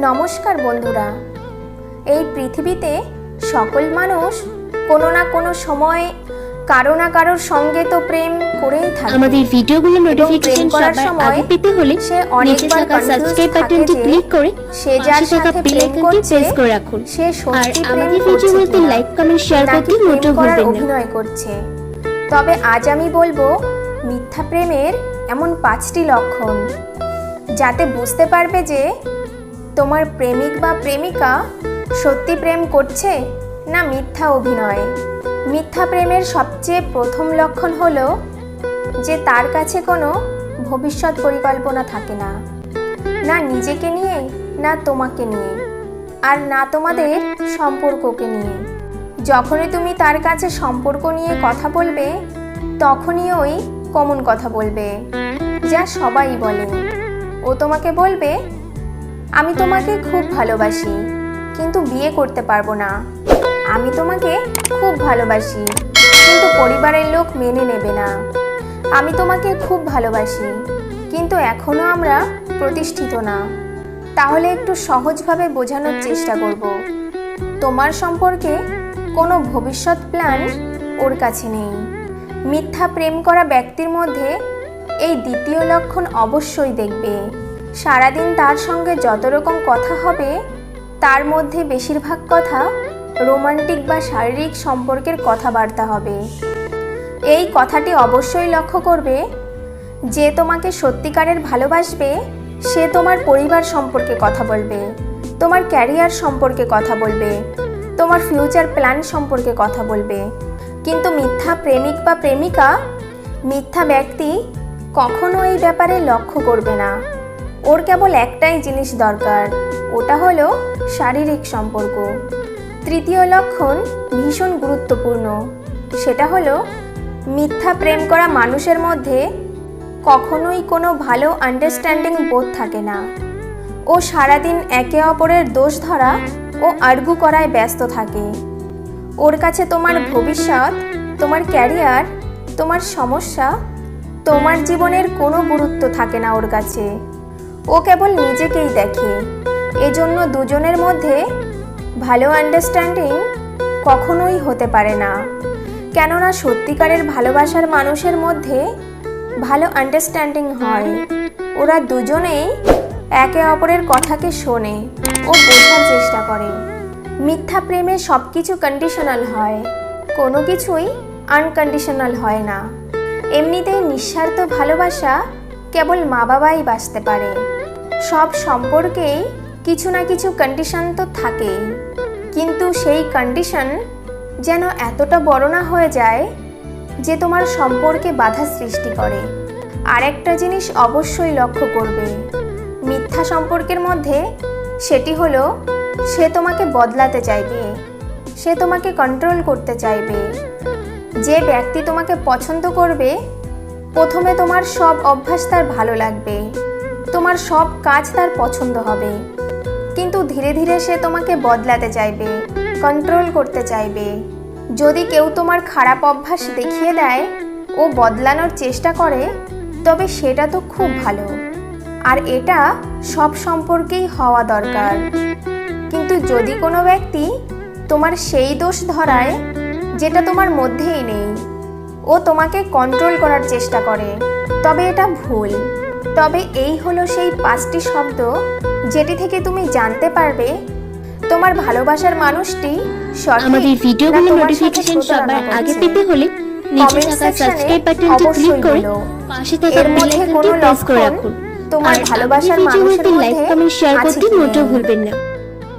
নমস্কার বন্ধুরা। এই পৃথিবীতে সকল মানুষ কোনো না কোনো সময় কারো না কারোর সঙ্গে তো প্রেম করেই থাকে। আমাদের ভিডিওগুলো নোটিফিকেশন সবার আগে পেতে হলে সে অনেকবার সাবস্ক্রাইব বাটনটি ক্লিক করে সে যার সাথে প্রেম করছে প্রেস করে রাখুন। সে সত্যি আমাদের ভিডিওগুলোতে লাইক কমেন্ট শেয়ার করতে মোটেও ভুলবেন না। অভিনয় করছে। তবে আজ আমি বলবো মিথ্যা প্রেমের এমন 5টি লক্ষণ, যাতে বুঝতে পারবে যে তোমার প্রেমিক বা প্রেমিকা সত্যি প্রেম করছে না মিথ্যা অভিনয়। মিথ্যা প্রেমের সবচেয়ে প্রথম লক্ষণ হলো যে তার কাছে কোনো ভবিষ্যৎ পরিকল্পনা থাকে না, না নিজেকে নিয়ে, না তোমাকে নিয়ে, আর না তোমাদের সম্পর্ককে নিয়ে। যখনই তুমি তার কাছে সম্পর্ক নিয়ে কথা বলবে, তখনই ওই কমন কথা বলবে যা সবাই বলে। ও তোমাকে বলবে, আমি তোমাকে খুব ভালোবাসি কিন্তু বিয়ে করতে পারবো না। আমি তোমাকে খুব ভালোবাসি কিন্তু পরিবারের লোক মেনে নেবে না। আমি তোমাকে খুব ভালোবাসি কিন্তু এখনো আমরা প্রতিষ্ঠিত না। তাহলে একটু সহজভাবে বোঝানোর চেষ্টা করব। তোমার সম্পর্কে কোনো ভবিষ্যৎ প্ল্যান ওর কাছে নেই। মিথ্যা প্রেম করা ব্যক্তির মধ্যে এই দ্বিতীয় লক্ষণ অবশ্যই দেখবে। সারাদিন তার সঙ্গে যত রকম কথা হবে, তার মধ্যে বেশিরভাগ কথা রোমান্টিক বা শারীরিক সম্পর্কের কথাবার্তা হবে। এই কথাটি অবশ্যই লক্ষ্য করবে, যে তোমাকে সত্যিকারের ভালোবাসবে সে তোমার পরিবার সম্পর্কে কথা বলবে, তোমার ক্যারিয়ার সম্পর্কে কথা বলবে, তোমার ফিউচার প্ল্যান সম্পর্কে কথা বলবে। কিন্তু মিথ্যা প্রেমিক বা প্রেমিকা, মিথ্যা ব্যক্তি কখনো এই ব্যাপারে লক্ষ্য করবে না। ওর কেবল একটাই জিনিস দরকার, ওটা হলো শারীরিক সম্পর্ক। তৃতীয় লক্ষণ ভীষণ গুরুত্বপূর্ণ, সেটা হলো মিথ্যা প্রেম করা মানুষের মধ্যে কখনোই কোনো ভালো আন্ডারস্ট্যান্ডিং বোধ থাকে না। ও সারাদিন একে অপরের দোষ ধরা ও আর্গু করায় ব্যস্ত থাকে। ওর কাছে তোমার ভবিষ্যৎ, তোমার ক্যারিয়ার, তোমার সমস্যা, তোমার জীবনের কোনো গুরুত্ব থাকে না ওর কাছে। ও কেবল নিজেকেই দেখে। এজন্য দুজনের মধ্যে ভালো আন্ডারস্ট্যান্ডিং কখনোই হতে পারে না। কেননা সত্যিকারের ভালোবাসার মানুষের মধ্যে ভালো আন্ডারস্ট্যান্ডিং হয়। ওরা দুজনেই একে অপরের কথাকে শোনে ও বোঝার চেষ্টা করে। মিথ্যা প্রেমে সব কিছু কন্ডিশনাল হয়, কোনো কিছুই আনকন্ডিশনাল হয় না। এমনিতেই নিঃস্বার্থ ভালোবাসা কেবল মা বাবাই বাঁচতে পারে। সব সম্পর্কেই কিছু না কিছু কন্ডিশন তো থাকেই, কিন্তু সেই কন্ডিশন যেন এতটা বড় না হয়ে যায় যে তোমার সম্পর্কে বাধা সৃষ্টি করে। আরেকটা জিনিস অবশ্যই লক্ষ্য করবে মিথ্যা সম্পর্কের মধ্যে, সেটি হলো সে তোমাকে বদলাতে চাইবে, সে তোমাকে কন্ট্রোল করতে চাইবে। যে ব্যক্তি তোমাকে পছন্দ করবে, প্রথমে তোমার সব অভ্যাস তার ভালো লাগবে, তোমার সব কাজ তার পছন্দ হবে, কিন্তু ধীরে ধীরে সে তোমাকে বদলাতে চাইবে, কন্ট্রোল করতে চাইবে। যদি কেউ তোমার খারাপ অভ্যাস দেখিয়ে দেয় ও বদলানোর চেষ্টা করে, তবে সেটা তো খুব ভালো, আর এটা সব সম্পর্কেই হওয়া দরকার। কিন্তু যদি কোনো ব্যক্তি তোমার সেই দোষ ধরায় যেটা তোমার মধ্যেই নেই, ও তোমাকে কন্ট্রোল করার চেষ্টা করে, তবে এটা ভুল। তবে এই হলো সেই 5টি শব্দ যেটি থেকে তুমি জানতে পারবে তোমার ভালোবাসার মানুষটি সঠিক। আমাদের ভিডিওগুলো নোটিফিকেশন সবার আগে পেতে হলে নিচে থাকা সাবস্ক্রাইব বাটনটি ক্লিক করে পাশে থাকা বেল আইকনটি প্রেস করে রাখুন। তোমার ভালোবাসার মানুষের মধ্যে লাইক কমেন্ট শেয়ার করতে মোটেও ভুলবেন না।